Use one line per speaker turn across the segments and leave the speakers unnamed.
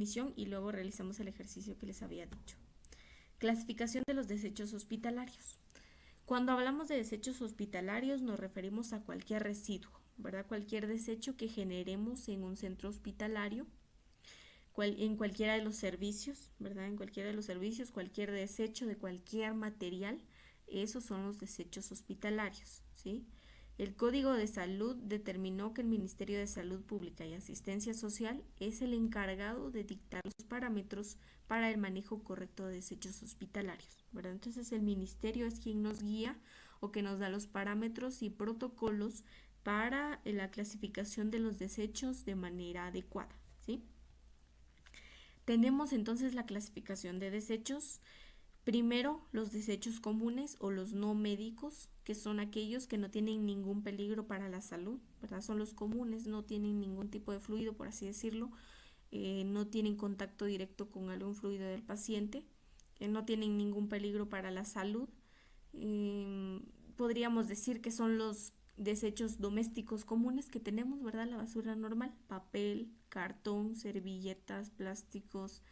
definición y luego realizamos el ejercicio que les había dicho. Clasificación de los desechos hospitalarios. Cuando hablamos de desechos hospitalarios nos referimos a cualquier residuo, ¿verdad? Cualquier desecho que generemos en un centro hospitalario, en cualquiera de los servicios, ¿verdad? En cualquiera de los servicios, cualquier desecho de cualquier material, esos son los desechos hospitalarios, ¿sí? El Código de Salud determinó que el Ministerio de Salud Pública y Asistencia Social es el encargado de dictar los parámetros para el manejo correcto de desechos hospitalarios, ¿verdad? Entonces el ministerio es quien nos guía o que nos da los parámetros y protocolos para la clasificación de los desechos de manera adecuada, ¿sí? Tenemos entonces la clasificación de desechos. Primero, los desechos comunes o los no médicos, que son aquellos que no tienen ningún peligro para la salud, ¿verdad? Son los comunes, no tienen ningún tipo de fluido, por así decirlo, no tienen contacto directo con algún fluido del paciente, no tienen ningún peligro para la salud. Podríamos decir que son los desechos domésticos comunes que tenemos, ¿verdad? La basura normal, papel, cartón, servilletas, plásticos,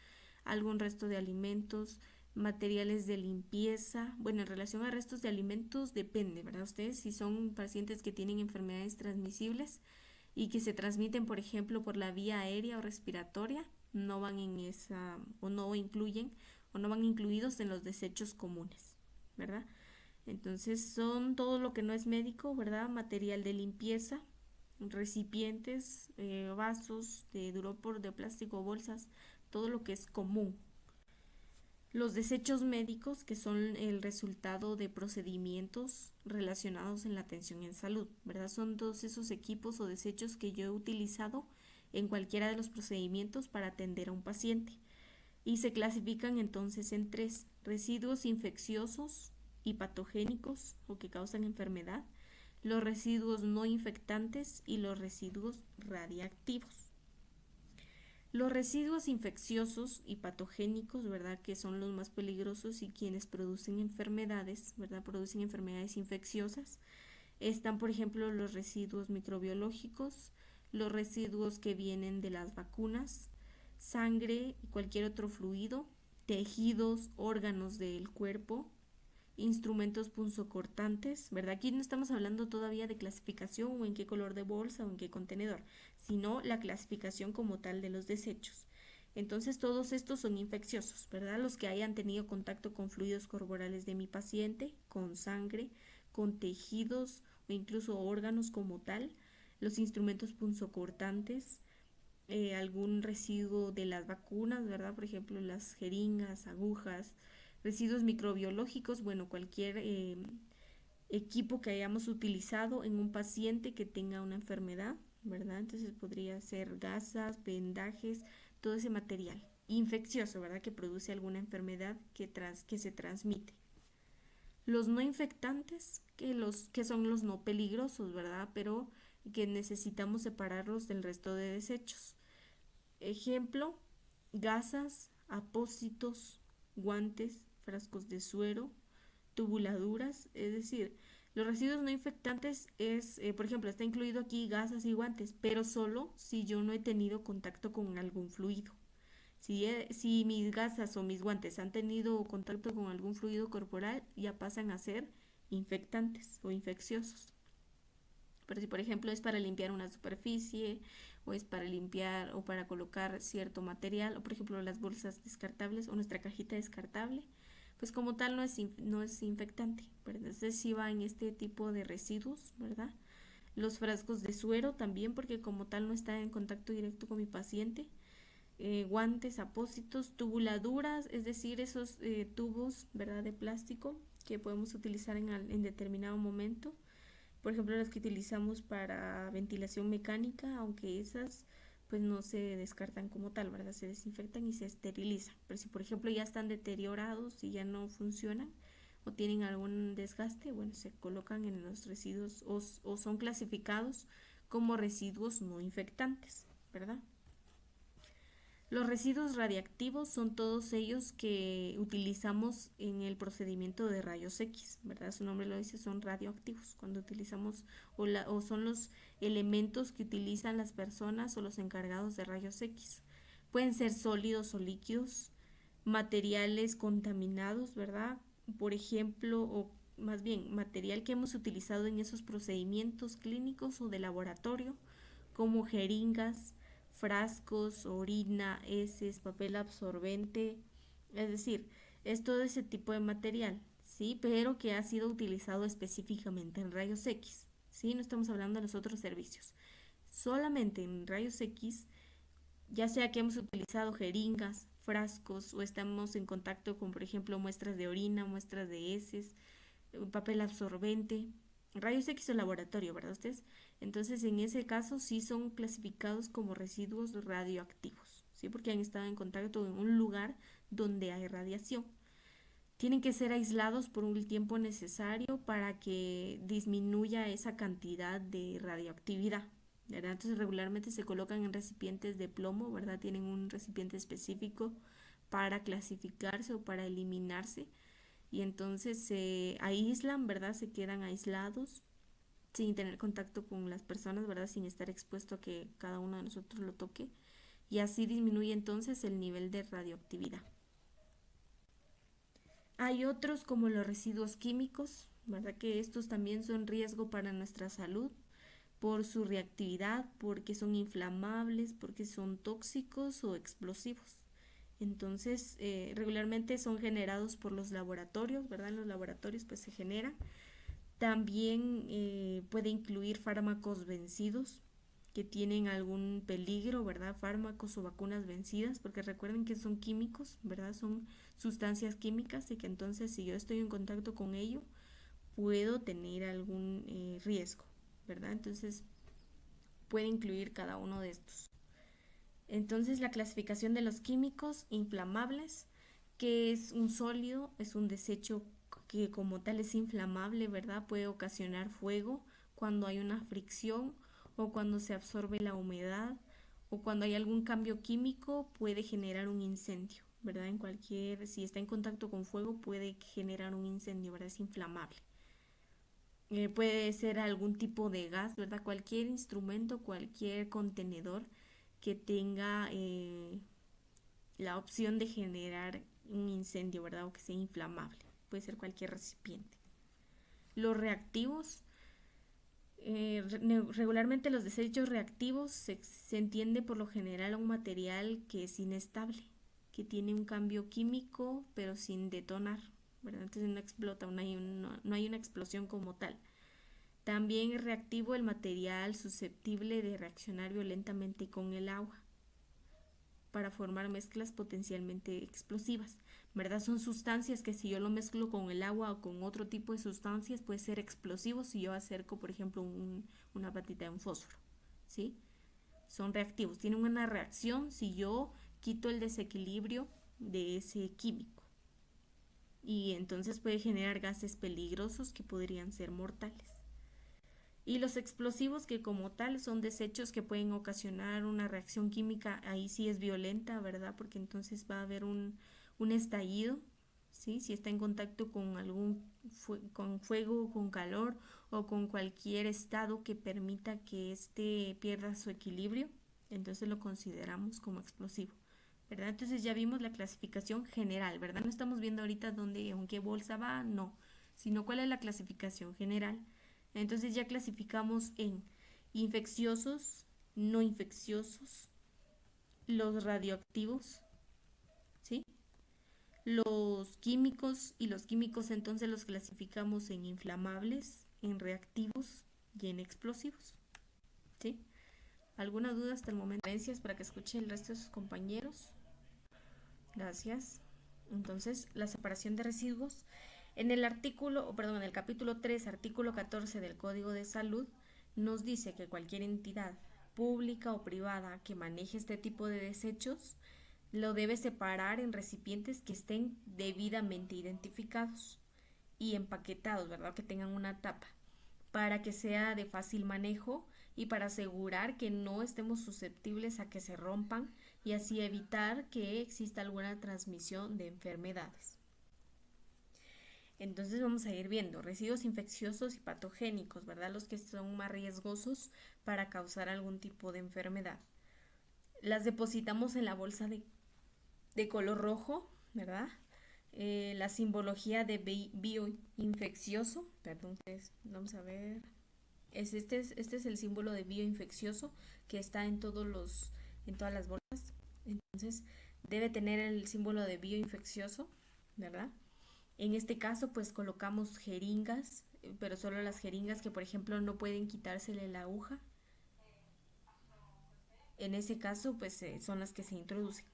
algún resto de alimentos, materiales de limpieza. Bueno, en relación a restos de alimentos depende, ¿verdad? Ustedes si son pacientes que tienen enfermedades transmisibles y que se transmiten, por ejemplo, por la vía aérea o respiratoria, no van en esa o no incluyen o no van incluidos en los desechos comunes, ¿verdad? Entonces son todo lo que no es médico, ¿verdad? Material de limpieza, recipientes, vasos de duropor, de plástico, bolsas, todo lo que es común. Los desechos médicos, que son el resultado de procedimientos relacionados en la atención en salud, ¿verdad? Son todos esos equipos o desechos que yo he utilizado en cualquiera de los procedimientos para atender a un paciente. Y se clasifican entonces en tres: residuos infecciosos y patogénicos o que causan enfermedad, los residuos no infectantes y los residuos radiactivos. Los residuos infecciosos y patogénicos, ¿verdad? Que son los más peligrosos y quienes producen enfermedades, ¿verdad? Producen enfermedades infecciosas. Están, por ejemplo, los residuos microbiológicos, los residuos que vienen de las vacunas, sangre y cualquier otro fluido, tejidos, órganos del cuerpo, instrumentos punzocortantes, ¿verdad? Aquí no estamos hablando todavía de clasificación o en qué color de bolsa o en qué contenedor, sino la clasificación como tal de los desechos. Entonces todos estos son infecciosos, ¿verdad? Los que hayan tenido contacto con fluidos corporales de mi paciente, con sangre, con tejidos o incluso órganos como tal, los instrumentos punzocortantes, algún residuo de las vacunas, ¿verdad? Por ejemplo, las jeringas, agujas, residuos microbiológicos, bueno, cualquier equipo que hayamos utilizado en un paciente que tenga una enfermedad, ¿verdad? Entonces podría ser gasas, vendajes, todo ese material infeccioso, ¿verdad? Que produce alguna enfermedad que se transmite. Los no infectantes, que son los no peligrosos, ¿verdad? Pero que necesitamos separarlos del resto de desechos. Ejemplo, gasas, apósitos, guantes, frascos de suero, tubuladuras, es decir, los residuos no infectantes es, por ejemplo, está incluido aquí gasas y guantes, pero solo si yo no he tenido contacto con algún fluido. Si mis gasas o mis guantes han tenido contacto con algún fluido corporal, ya pasan a ser infectantes o infecciosos. Pero si por ejemplo es para limpiar una superficie o es para limpiar o para colocar cierto material, o por ejemplo las bolsas descartables o nuestra cajita descartable, pues como tal no es infectante, ¿verdad? Entonces sí va en este tipo de residuos, ¿verdad? Los frascos de suero también, porque como tal no está en contacto directo con mi paciente. Guantes, apósitos, tubuladuras, es decir, esos tubos, ¿verdad? De plástico que podemos utilizar en determinado momento. Por ejemplo, las que utilizamos para ventilación mecánica, aunque esas pues no se descartan como tal, ¿verdad? Se desinfectan y se esterilizan. Pero si por ejemplo ya están deteriorados y ya no funcionan o tienen algún desgaste, bueno, se colocan en los residuos o son clasificados como residuos no infectantes, ¿verdad? Los residuos radiactivos son todos ellos que utilizamos en el procedimiento de rayos X, ¿verdad? Su nombre lo dice, son radioactivos. Cuando utilizamos o son los elementos que utilizan las personas o los encargados de rayos X Pueden ser sólidos o líquidos, materiales contaminados, ¿verdad? Por ejemplo, o más bien material que hemos utilizado en esos procedimientos clínicos o de laboratorio, como jeringas, frascos, orina, heces, papel absorbente, es decir, es todo ese tipo de material, ¿sí? Pero que ha sido utilizado específicamente en rayos X, ¿sí? No estamos hablando de los otros servicios. Solamente en rayos X, ya sea que hemos utilizado jeringas, frascos o estamos en contacto con, por ejemplo, muestras de orina, muestras de heces, papel absorbente, rayos X o laboratorio, ¿verdad ustedes? Entonces, en ese caso sí son clasificados como residuos radioactivos, ¿sí? Porque han estado en contacto en un lugar donde hay radiación. Tienen que ser aislados por un tiempo necesario para que disminuya esa cantidad de radioactividad, ¿verdad? Entonces regularmente se colocan en recipientes de plomo, ¿verdad? Tienen un recipiente específico para clasificarse o para eliminarse y entonces se aíslan, ¿verdad? Se quedan aislados sin tener contacto con las personas, ¿verdad? Sin estar expuesto a que cada uno de nosotros lo toque y así disminuye entonces el nivel de radioactividad. Hay otros como los residuos químicos, ¿verdad? Que estos también son riesgo para nuestra salud por su reactividad, porque son inflamables, porque son tóxicos o explosivos. Entonces, regularmente son generados por los laboratorios, ¿verdad? En los laboratorios pues se genera. También puede incluir fármacos vencidos que tienen algún peligro, ¿verdad? Fármacos o vacunas vencidas, porque recuerden que son químicos, ¿verdad? Son sustancias químicas y que entonces si yo estoy en contacto con ello, puedo tener algún riesgo, ¿verdad? Entonces puede incluir cada uno de estos. Entonces la clasificación de los químicos inflamables, que es un sólido, es un desecho que como tal es inflamable, ¿verdad? Puede ocasionar fuego cuando hay una fricción o cuando se absorbe la humedad o cuando hay algún cambio químico puede generar un incendio, ¿verdad? En cualquier, si está en contacto con fuego puede generar un incendio, ¿verdad? Es inflamable. Puede ser algún tipo de gas, ¿verdad? Cualquier instrumento, cualquier contenedor que tenga la opción de generar un incendio, ¿verdad? O que sea inflamable. Puede ser cualquier recipiente. Los reactivos, regularmente los desechos reactivos se entiende por lo general a un material que es inestable, que tiene un cambio químico pero sin detonar, ¿verdad? Entonces no explota, no hay una explosión como tal. También es reactivo el material susceptible de reaccionar violentamente con el agua para formar mezclas potencialmente explosivas, ¿verdad? Son sustancias que si yo lo mezclo con el agua o con otro tipo de sustancias puede ser explosivo si yo acerco, por ejemplo, una patita de un fósforo, ¿sí? Son reactivos, tienen una reacción si yo quito el desequilibrio de ese químico y entonces puede generar gases peligrosos que podrían ser mortales. Y los explosivos que como tal son desechos que pueden ocasionar una reacción química, ahí sí es violenta, ¿verdad? Porque entonces va a haber un estallido, ¿sí? Si está en contacto con con fuego, con calor o con cualquier estado que permita que éste pierda su equilibrio, entonces lo consideramos como explosivo, ¿verdad? Entonces ya vimos la clasificación general, ¿verdad? No estamos viendo ahorita dónde, en qué bolsa va, no, sino cuál es la clasificación general. Entonces ya clasificamos en infecciosos, no infecciosos, los radioactivos, ¿sí? Los químicos y los químicos entonces los clasificamos en inflamables, en reactivos y en explosivos, ¿sí? ¿Alguna duda hasta el momento? Gracias para que escuche el resto de sus compañeros. Gracias. Entonces, la separación de residuos. En el en el capítulo 3, artículo 14 del Código de Salud, nos dice que cualquier entidad pública o privada que maneje este tipo de desechos lo debe separar en recipientes que estén debidamente identificados y empaquetados, ¿verdad? Que tengan una tapa para que sea de fácil manejo y para asegurar que no estemos susceptibles a que se rompan y así evitar que exista alguna transmisión de enfermedades. Entonces vamos a ir viendo residuos infecciosos y patogénicos, ¿verdad? Los que son más riesgosos para causar algún tipo de enfermedad. Las depositamos en la bolsa de color rojo, ¿verdad? La simbología de bioinfeccioso, perdón, vamos a ver, este es el símbolo de bioinfeccioso que está en todas las bolsas. Entonces, debe tener el símbolo de bioinfeccioso, ¿verdad? En este caso, pues colocamos jeringas, pero solo las jeringas que, por ejemplo, no pueden quitársele la aguja. En ese caso, pues son las que se introducen.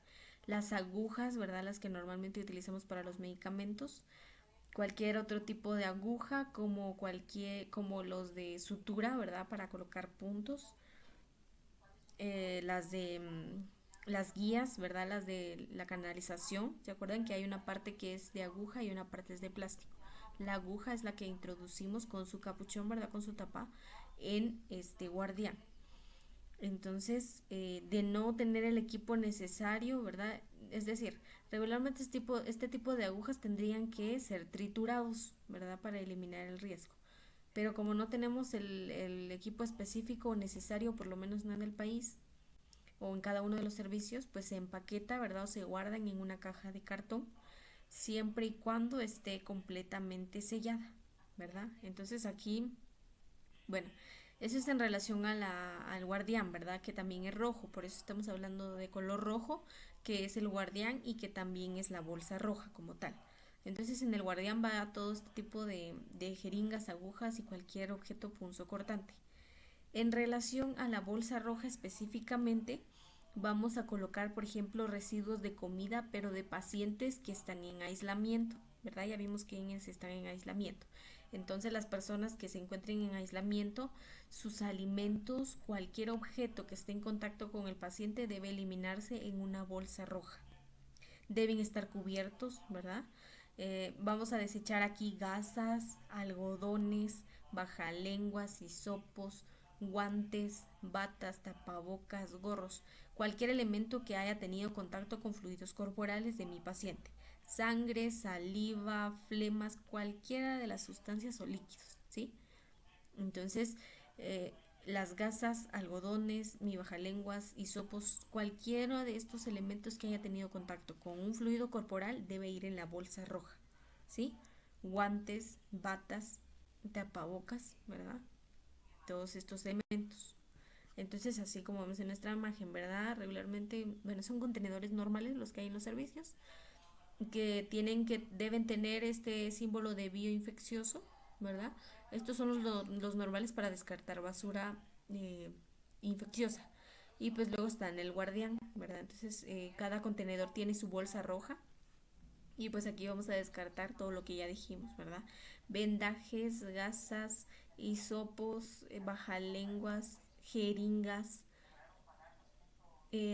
Las agujas, ¿verdad? Las que normalmente utilizamos para los medicamentos. Cualquier otro tipo de aguja, como los de sutura, ¿verdad? Para colocar puntos. Las de las guías, ¿verdad? Las de la canalización. ¿Se acuerdan que hay una parte que es de aguja y una parte es de plástico? La aguja es la que introducimos con su capuchón, ¿verdad? Con su tapa en este guardián. Entonces, de no tener el equipo necesario, ¿verdad? Es decir, regularmente este tipo de agujas tendrían que ser triturados, ¿verdad? Para eliminar el riesgo. Pero como no tenemos el equipo específico necesario, por lo menos no en el país o en cada uno de los servicios, pues se empaqueta, ¿verdad? O se guardan en una caja de cartón, siempre y cuando esté completamente sellada, ¿verdad? Entonces aquí, bueno, eso es en relación al guardián, ¿verdad? Que también es rojo, por eso estamos hablando de color rojo, que es el guardián y que también es la bolsa roja como tal. Entonces en el guardián va todo este tipo de jeringas, agujas y cualquier objeto punzocortante. En relación a la bolsa roja específicamente, vamos a colocar, por ejemplo, residuos de comida, pero de pacientes que están en aislamiento, ¿verdad? Ya vimos quiénes están en aislamiento. Entonces, las personas que se encuentren en aislamiento, sus alimentos, cualquier objeto que esté en contacto con el paciente debe eliminarse en una bolsa roja. Deben estar cubiertos, ¿verdad? Vamos a desechar aquí gasas, algodones, bajalenguas, hisopos, guantes, batas, tapabocas, gorros, cualquier elemento que haya tenido contacto con fluidos corporales de mi paciente, sangre, saliva, flemas, cualquiera de las sustancias o líquidos, ¿sí? Entonces, las gasas, algodones, mi bajalenguas, hisopos, cualquiera de estos elementos que haya tenido contacto con un fluido corporal debe ir en la bolsa roja, ¿sí? Guantes, batas, tapabocas, ¿verdad? Todos estos elementos. Entonces, así como vemos en nuestra imagen, ¿verdad? Regularmente, bueno, son contenedores normales los que hay en los servicios, que deben tener este símbolo de bioinfeccioso, ¿verdad? Estos son los normales para descartar basura eh, infecciosa. Y pues luego está en el guardián, ¿verdad? Entonces cada contenedor tiene su bolsa roja. Y pues aquí vamos a descartar todo lo que ya dijimos, ¿verdad? Vendajes, gasas, hisopos, bajalenguas, jeringas,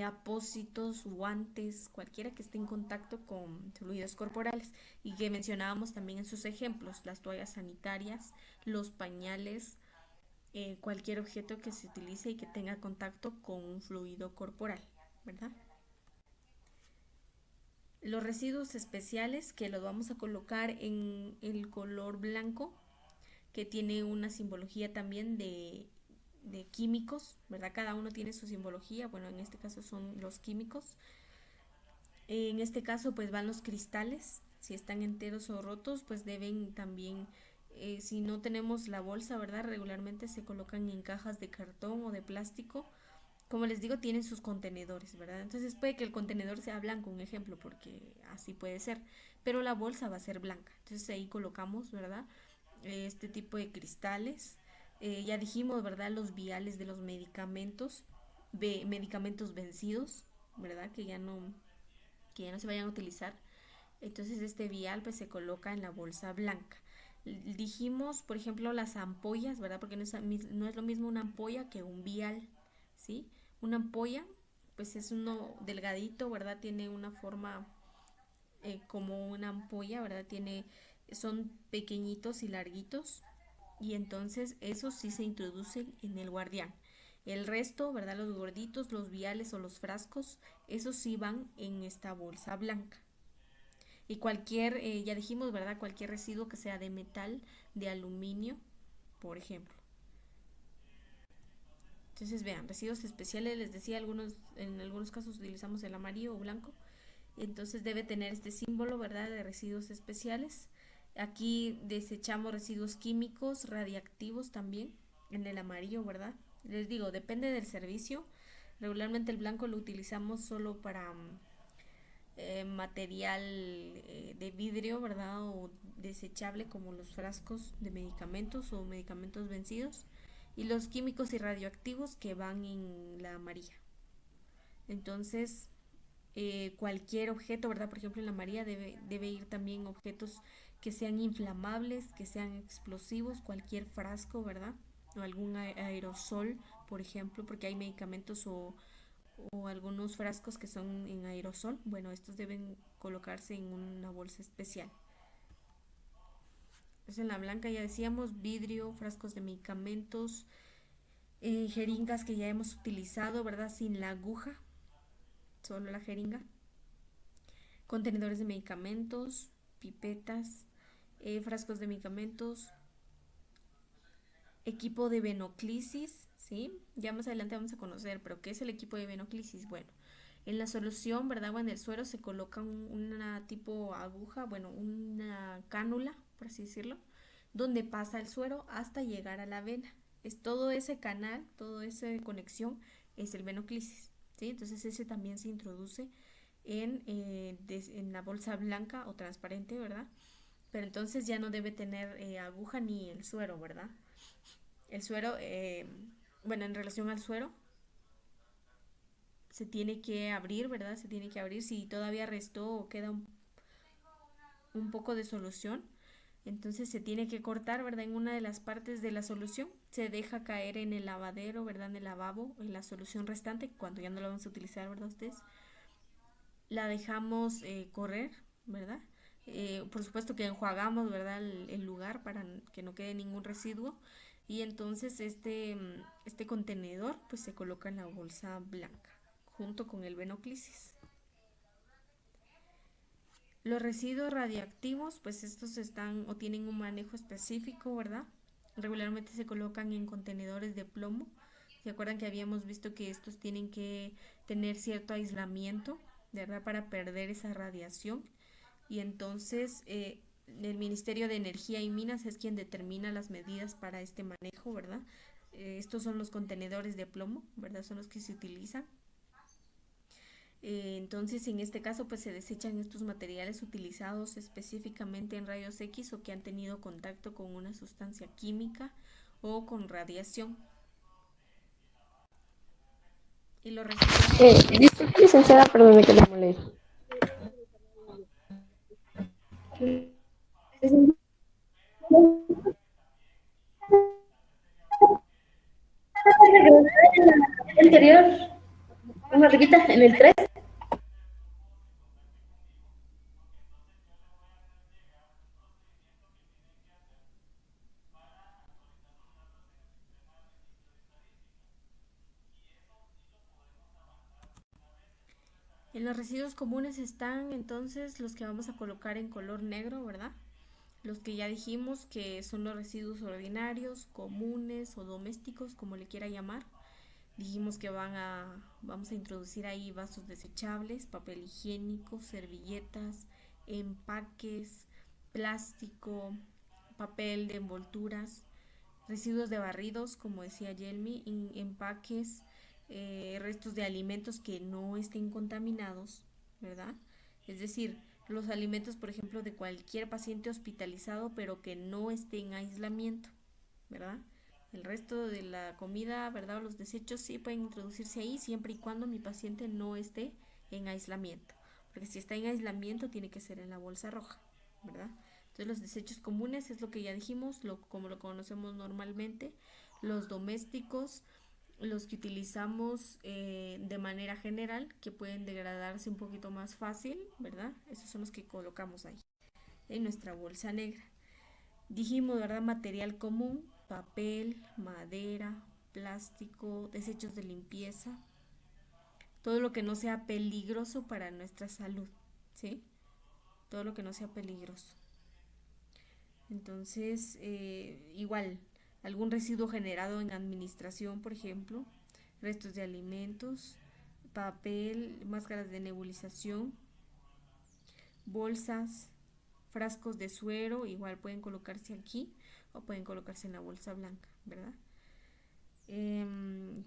apósitos, guantes, cualquiera que esté en contacto con fluidos corporales y que mencionábamos también en sus ejemplos, las toallas sanitarias, los pañales, cualquier objeto que se utilice y que tenga contacto con un fluido corporal, ¿verdad? Los residuos especiales que los vamos a colocar en el color blanco, que tiene una simbología también de químicos, ¿verdad? Cada uno tiene su simbología, bueno, en este caso son los químicos. En este caso, pues van los cristales. Si están enteros o rotos, pues deben también, si no tenemos la bolsa, ¿verdad? Regularmente se colocan en cajas de cartón o de plástico. Como les digo, tienen sus contenedores, ¿verdad? Entonces puede que el contenedor sea blanco, un ejemplo, porque así puede ser. Pero la bolsa va a ser blanca. Entonces ahí colocamos, ¿verdad? Este tipo de cristales. Ya dijimos, ¿verdad? Los viales de los medicamentos, medicamentos vencidos, ¿verdad? Que ya no se vayan a utilizar. Entonces este vial pues se coloca en la bolsa blanca. Dijimos, por ejemplo, las ampollas, ¿verdad? Porque no es lo mismo una ampolla que un vial, ¿sí? Una ampolla pues es uno delgadito, ¿verdad? Tiene una forma como una ampolla, ¿verdad? Son pequeñitos y larguitos y entonces esos sí se introducen en el guardián. El resto, ¿verdad? Los gorditos, los viales o los frascos, esos sí van en esta bolsa blanca. Y ya dijimos, ¿verdad? Cualquier residuo que sea de metal, de aluminio, por ejemplo. Entonces, vean, residuos especiales, les decía, en algunos casos utilizamos el amarillo o blanco. Entonces debe tener este símbolo, ¿verdad? De residuos especiales. Aquí desechamos residuos químicos, radiactivos también, en el amarillo, ¿verdad? Les digo, depende del servicio. Regularmente el blanco lo utilizamos solo para material de vidrio, ¿verdad? O desechable como los frascos de medicamentos o medicamentos vencidos. Y los químicos y radioactivos que van en la amarilla. Entonces, cualquier objeto, ¿verdad? Por ejemplo, en la amarilla debe ir también objetos que sean inflamables, que sean explosivos, cualquier frasco, ¿verdad? O algún aerosol, por ejemplo, porque hay medicamentos o algunos frascos que son en aerosol. Bueno, estos deben colocarse en una bolsa especial. Entonces en la blanca ya decíamos vidrio, frascos de medicamentos, jeringas que ya hemos utilizado, ¿verdad? Sin la aguja, solo la jeringa. Contenedores de medicamentos, pipetas, frascos de medicamentos, equipo de venoclisis, ¿sí? Ya más adelante vamos a conocer, pero ¿qué es el equipo de venoclisis? Bueno, en la solución, ¿verdad? O en el suero se coloca una tipo aguja, bueno, una cánula, por así decirlo, donde pasa el suero hasta llegar a la vena. Es todo ese canal, toda esa conexión es el venoclisis, ¿sí? Entonces ese también se introduce en la bolsa blanca o transparente, ¿verdad? Pero entonces ya no debe tener aguja ni el suero, ¿verdad? El suero, bueno, en relación al suero, se tiene que abrir, ¿verdad? Se tiene que abrir. Si todavía restó o queda un poco de solución, entonces se tiene que cortar, ¿verdad? En una de las partes de la solución. Se deja caer en el lavadero, ¿verdad? En el lavabo, en la solución restante, cuando ya no la vamos a utilizar, ¿verdad? Ustedes. La dejamos correr, ¿verdad? Por supuesto que enjuagamos, ¿verdad? El lugar para que no quede ningún residuo. Y entonces este contenedor pues se coloca en la bolsa blanca junto con el venoclisis. Los residuos radiactivos pues estos están o tienen un manejo específico, ¿verdad? Regularmente se colocan en contenedores de plomo. ¿Se acuerdan que habíamos visto que estos tienen que tener cierto aislamiento, ¿verdad? Para perder esa radiación. Y entonces el Ministerio de Energía y Minas es quien determina las medidas para este manejo, ¿verdad? Estos son los contenedores de plomo, ¿verdad? Son los que se utilizan. Entonces, en este caso, pues se desechan estos materiales utilizados específicamente en rayos X o que han tenido contacto con una sustancia química o con radiación. Y los residuos sólidos.
Disculpe, licenciada, perdone que la moleste. Anterior, una arribita en el 3.
En los residuos comunes están entonces los que vamos a colocar en color negro, ¿verdad? Los que ya dijimos que son los residuos ordinarios, comunes o domésticos, como le quiera llamar. Dijimos que vamos a introducir ahí vasos desechables, papel higiénico, servilletas, empaques, plástico, papel de envolturas, residuos de barridos, como decía Yelmi, empaques, restos de alimentos que no estén contaminados, ¿verdad? Es decir, los alimentos, por ejemplo, de cualquier paciente hospitalizado, pero que no esté en aislamiento, ¿verdad? El resto de la comida, ¿verdad? O los desechos sí pueden introducirse ahí siempre y cuando mi paciente no esté en aislamiento. Porque si está en aislamiento tiene que ser en la bolsa roja, ¿verdad? Entonces los desechos comunes es lo que ya dijimos, como lo conocemos normalmente. Los domésticos, los que utilizamos de manera general, que pueden degradarse un poquito más fácil, ¿verdad? Esos son los que colocamos ahí, en nuestra bolsa negra. Dijimos, ¿verdad? Material común, papel, madera, plástico, desechos de limpieza, todo lo que no sea peligroso para nuestra salud, ¿sí? Todo lo que no sea peligroso. Entonces, igual, algún residuo generado en administración, por ejemplo, restos de alimentos, papel, máscaras de nebulización, bolsas, frascos de suero, igual pueden colocarse aquí o pueden colocarse en la bolsa blanca, ¿verdad?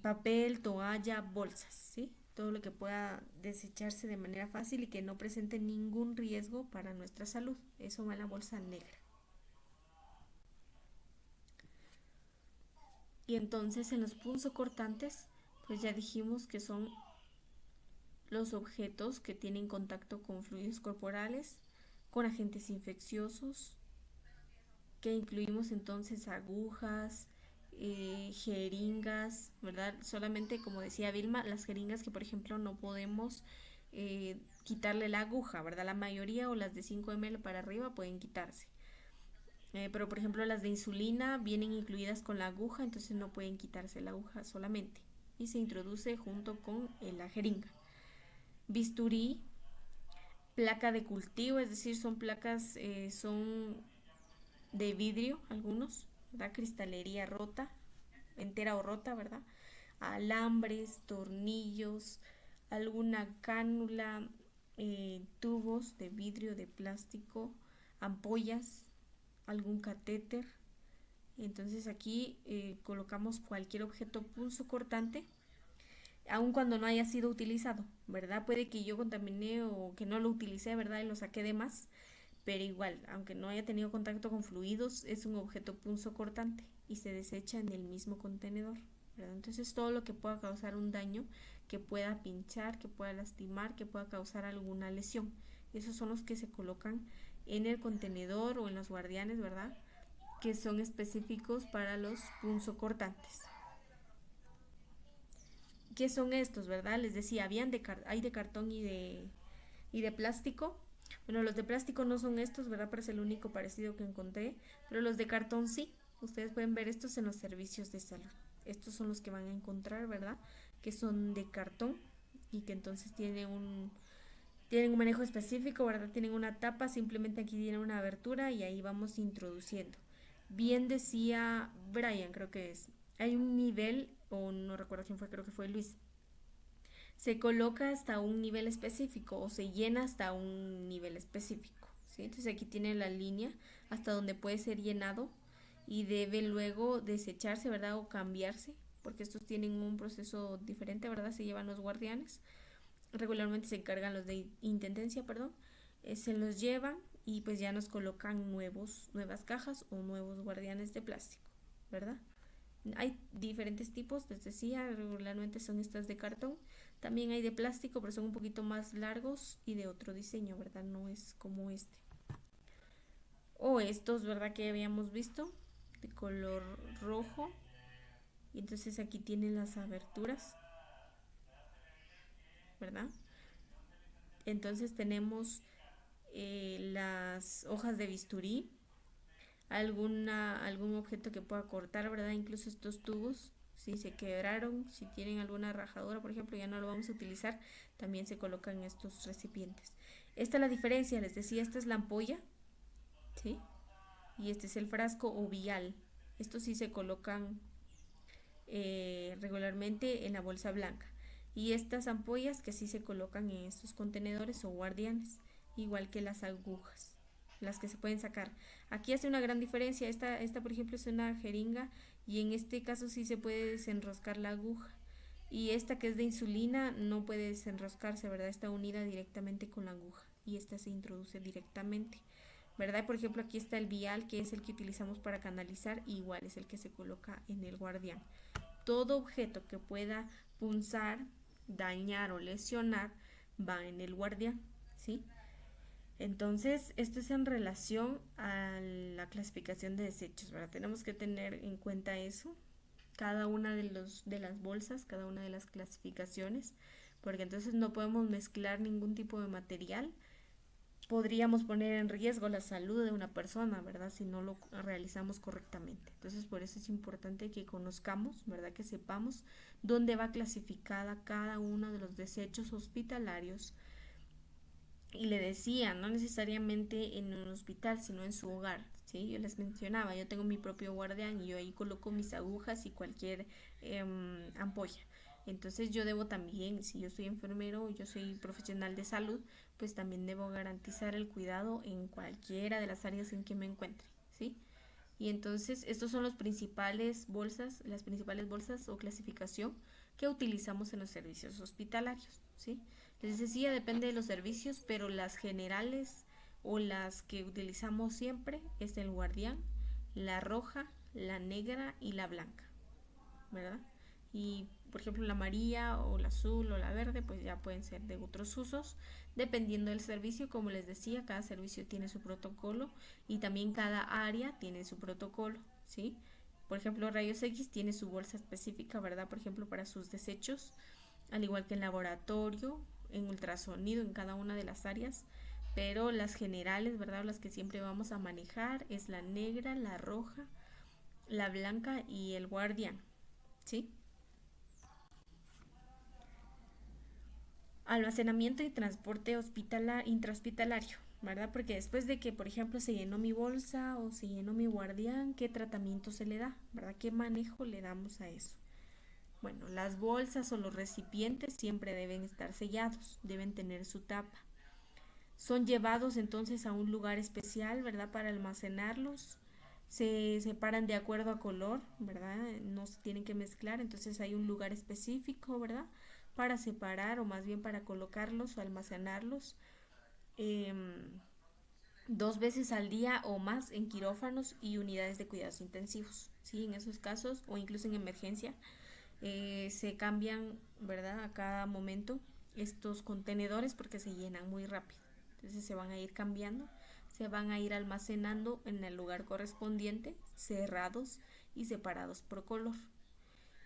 Papel, toalla, bolsas, ¿sí? Todo lo que pueda desecharse de manera fácil y que no presente ningún riesgo para nuestra salud. Eso va en la bolsa negra. Y entonces en los punzocortantes, pues ya dijimos que son los objetos que tienen contacto con fluidos corporales, con agentes infecciosos, que incluimos entonces agujas, jeringas, ¿verdad? Solamente, como decía Vilma, las jeringas que por ejemplo no podemos quitarle la aguja, ¿verdad? La mayoría o las de 5 ml para arriba pueden quitarse. Pero por ejemplo las de insulina vienen incluidas con la aguja, entonces no pueden quitarse la aguja solamente. Y se introduce junto con la jeringa. Bisturí, placa de cultivo, es decir, son placas, son de vidrio algunos, ¿verdad? Cristalería rota, entera o rota, ¿verdad? Alambres, tornillos, alguna cánula, tubos de vidrio, de plástico, ampollas, algún catéter. Entonces aquí colocamos cualquier objeto punzocortante, aun cuando no haya sido utilizado, ¿verdad? Puede que yo contaminé o que no lo utilicé, ¿verdad? Y lo saqué de más, pero igual, aunque no haya tenido contacto con fluidos, es un objeto punzocortante y se desecha en el mismo contenedor, ¿verdad? Entonces todo lo que pueda causar un daño, que pueda pinchar, que pueda lastimar, que pueda causar alguna lesión, esos son los que se colocan en el contenedor o en los guardianes, ¿verdad? Que son específicos para los punzocortantes. ¿Qué son estos, verdad? Les decía, hay de cartón y de plástico. Bueno, los de plástico no son estos, ¿verdad? Pero es el único parecido que encontré. Pero los de cartón sí. Ustedes pueden ver estos en los servicios de salud. Estos son los que van a encontrar, ¿verdad? Que son de cartón y que entonces tienen un manejo específico, ¿verdad? Tienen una tapa, simplemente aquí tienen una abertura y ahí vamos introduciendo. Bien decía Brian, creo que es. Hay un nivel, o no recuerdo quién fue, creo que fue Luis, se coloca hasta un nivel específico o se llena hasta un nivel específico, ¿sí? Entonces aquí tiene la línea hasta donde puede ser llenado y debe luego desecharse, ¿verdad? O cambiarse, porque estos tienen un proceso diferente, ¿verdad? Se llevan los guardianes, regularmente se encargan los de intendencia, perdón, se los llevan y pues ya nos colocan nuevas cajas o nuevos guardianes de plástico, ¿verdad? Hay diferentes tipos, les decía, regularmente son estas de cartón. También hay de plástico, pero son un poquito más largos y de otro diseño, ¿verdad? No es como este. O estos, ¿verdad? Que habíamos visto, de color rojo. Y entonces aquí tienen las aberturas, ¿verdad? Entonces tenemos las hojas de bisturí, algún objeto que pueda cortar, ¿verdad? Incluso estos tubos, si se quebraron, si tienen alguna rajadura, por ejemplo, ya no lo vamos a utilizar, también se colocan estos recipientes. Esta es la diferencia, les decía, esta es la ampolla, ¿sí? Y este es el frasco o vial. Estos sí se colocan regularmente en la bolsa blanca. Y estas ampollas que sí se colocan en estos contenedores o guardianes, igual que las agujas, las que se pueden sacar. Aquí hace una gran diferencia. Esta por ejemplo es una jeringa y en este caso sí se puede desenroscar la aguja. Y esta que es de insulina no puede desenroscarse, ¿verdad? Está unida directamente con la aguja y esta se introduce directamente, ¿verdad? Por ejemplo, aquí está el vial, que es el que utilizamos para canalizar, y igual es el que se coloca en el guardián. Todo objeto que pueda punzar, dañar o lesionar va en el guardián, ¿sí? Entonces, esto es en relación a la clasificación de desechos, ¿verdad? Tenemos que tener en cuenta eso, cada una de las bolsas, cada una de las clasificaciones, porque entonces no podemos mezclar ningún tipo de material. Podríamos poner en riesgo la salud de una persona, ¿verdad? Si no lo realizamos correctamente. Entonces, por eso es importante que conozcamos, ¿verdad? Que sepamos dónde va clasificada cada uno de los desechos hospitalarios. Y le decía, no necesariamente en un hospital, sino en su hogar, ¿sí? Yo les mencionaba, yo tengo mi propio guardián y yo ahí coloco mis agujas y cualquier ampolla. Entonces yo debo también, si yo soy enfermero o yo soy profesional de salud, pues también debo garantizar el cuidado en cualquiera de las áreas en que me encuentre, ¿sí? Y entonces estos son las principales bolsas o clasificación que utilizamos en los servicios hospitalarios, ¿sí? Les decía, depende de los servicios, pero las generales o las que utilizamos siempre es el guardián, la roja, la negra y la blanca, ¿verdad? Y por ejemplo la amarilla o la azul o la verde pues ya pueden ser de otros usos dependiendo del servicio. Como les decía, cada servicio tiene su protocolo y también cada área tiene su protocolo, ¿sí? Por ejemplo, rayos X tiene su bolsa específica, ¿verdad? Por ejemplo, para sus desechos, al igual que en laboratorio, en ultrasonido, en cada una de las áreas. Pero las generales, ¿verdad? Las que siempre vamos a manejar es la negra, la roja, la blanca y el guardián, ¿sí? Almacenamiento y transporte intrahospitalario, ¿verdad? Porque después de que, por ejemplo, se llenó mi bolsa o se llenó mi guardián, ¿qué tratamiento se le da? ¿Verdad? ¿Qué manejo le damos a eso? Bueno, las bolsas o los recipientes siempre deben estar sellados, deben tener su tapa. Son llevados entonces a un lugar especial, ¿verdad? Para almacenarlos. Se separan de acuerdo a color, ¿verdad? No se tienen que mezclar, entonces hay un lugar específico, ¿verdad? Para separar o más bien para colocarlos o almacenarlos. Eh, 2 veces al día o más en quirófanos y unidades de cuidados intensivos, ¿sí? En esos casos o incluso en emergencia se cambian, ¿verdad? A cada momento estos contenedores porque se llenan muy rápido. Entonces se van a ir cambiando, se van a ir almacenando en el lugar correspondiente, cerrados y separados por color.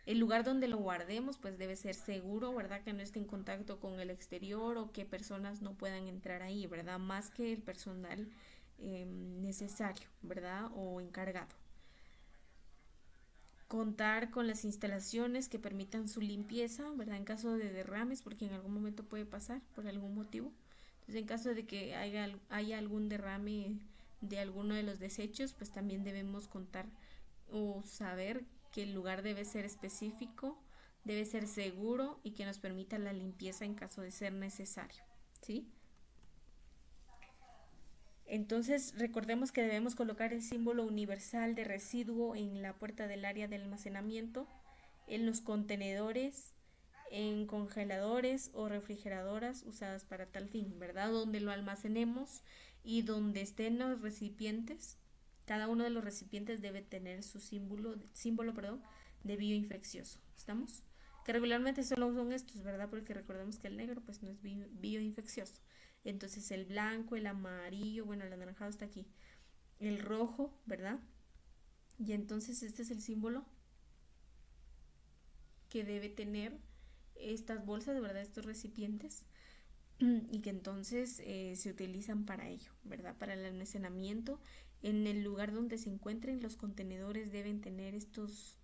El lugar donde lo guardemos pues debe ser seguro, ¿verdad? Que no esté en contacto con el exterior o que personas no puedan entrar ahí, ¿verdad? Más que el personal necesario, ¿verdad? O encargado. Contar con las instalaciones que permitan su limpieza, ¿verdad? En caso de derrames, porque en algún momento puede pasar por algún motivo. Entonces, en caso de que haya algún derrame de alguno de los desechos, pues también debemos contar o saber que el lugar debe ser específico, debe ser seguro y que nos permita la limpieza en caso de ser necesario, ¿sí? Entonces, recordemos que debemos colocar el símbolo universal de residuo en la puerta del área de almacenamiento, en los contenedores, en congeladores o refrigeradoras usadas para tal fin, ¿verdad? Donde lo almacenemos y donde estén los recipientes, cada uno de los recipientes debe tener su símbolo de bioinfeccioso. ¿Estamos? Que regularmente solo son estos, ¿verdad? Porque recordemos que el negro pues no es bioinfeccioso. Entonces el blanco, el amarillo, bueno, el anaranjado está aquí, el rojo, ¿verdad? Y entonces este es el símbolo que debe tener estas bolsas, de verdad, estos recipientes, y que entonces se utilizan para ello, ¿verdad? Para el almacenamiento. En el lugar donde se encuentren los contenedores deben tener estos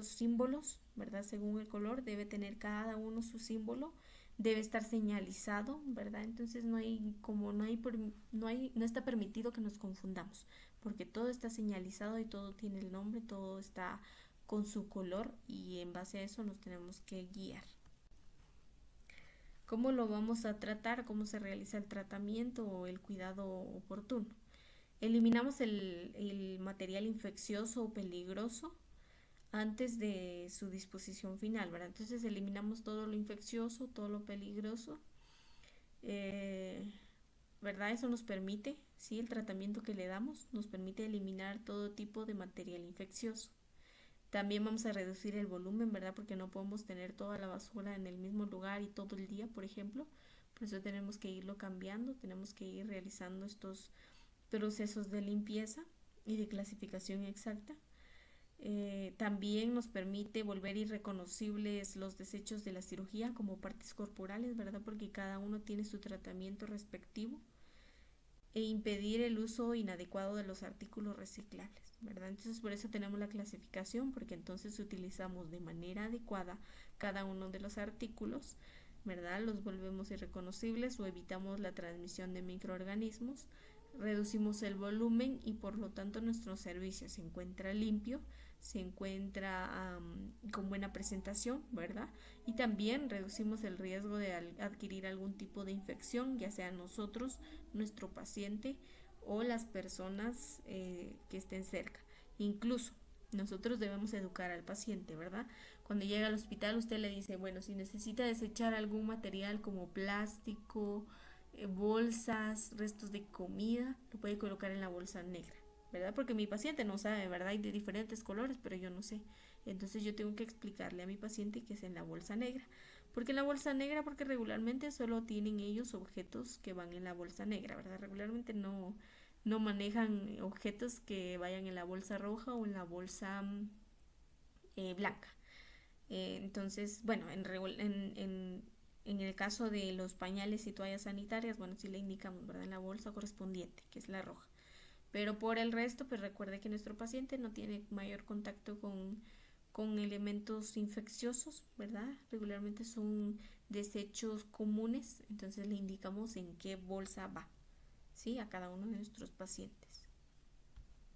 símbolos, ¿verdad? Según el color, debe tener cada uno su símbolo, debe estar señalizado, ¿verdad? Entonces no está permitido que nos confundamos, porque todo está señalizado y todo tiene el nombre, todo está con su color y en base a eso nos tenemos que guiar. ¿Cómo lo vamos a tratar? ¿Cómo se realiza el tratamiento o el cuidado oportuno? Eliminamos el material infeccioso o peligroso antes de su disposición final, ¿verdad? Entonces eliminamos todo lo infeccioso, todo lo peligroso, eh, ¿verdad? Eso nos permite, ¿sí? El tratamiento que le damos nos permite eliminar todo tipo de material infeccioso. También vamos a reducir el volumen, ¿verdad? Porque no podemos tener toda la basura en el mismo lugar y todo el día, por ejemplo. Por eso tenemos que irlo cambiando, tenemos que ir realizando estos procesos de limpieza y de clasificación exacta. También nos permite volver irreconocibles los desechos de la cirugía como partes corporales, ¿verdad? Porque cada uno tiene su tratamiento respectivo e impedir el uso inadecuado de los artículos reciclables, ¿verdad? Entonces por eso tenemos la clasificación, porque entonces utilizamos de manera adecuada cada uno de los artículos, ¿verdad? Los volvemos irreconocibles o evitamos la transmisión de microorganismos reducimos el volumen y por lo tanto nuestro servicio se encuentra limpio, se encuentra con buena presentación, ¿verdad? Y también reducimos el riesgo de adquirir algún tipo de infección, ya sea nosotros, nuestro paciente o las personas que estén cerca. Incluso nosotros debemos educar al paciente, ¿verdad? Cuando llega al hospital usted le dice, bueno, si necesita desechar algún material como plástico, bolsas, restos de comida, lo puede colocar en la bolsa negra, ¿verdad? Porque mi paciente no sabe, ¿verdad? Hay de diferentes colores, pero yo no sé. Entonces yo tengo que explicarle a mi paciente que es en la bolsa negra. ¿Por qué en la bolsa negra? Porque regularmente solo tienen ellos objetos que van en la bolsa negra, ¿verdad? Regularmente no manejan objetos que vayan en la bolsa roja o en la bolsa blanca. Entonces, bueno, en el caso de los pañales y toallas sanitarias, bueno, sí le indicamos, ¿verdad? En la bolsa correspondiente, que es la roja. Pero por el resto, pues recuerde que nuestro paciente no tiene mayor contacto con elementos infecciosos, ¿verdad? Regularmente son desechos comunes, entonces le indicamos en qué bolsa va, ¿sí? A cada uno de nuestros pacientes.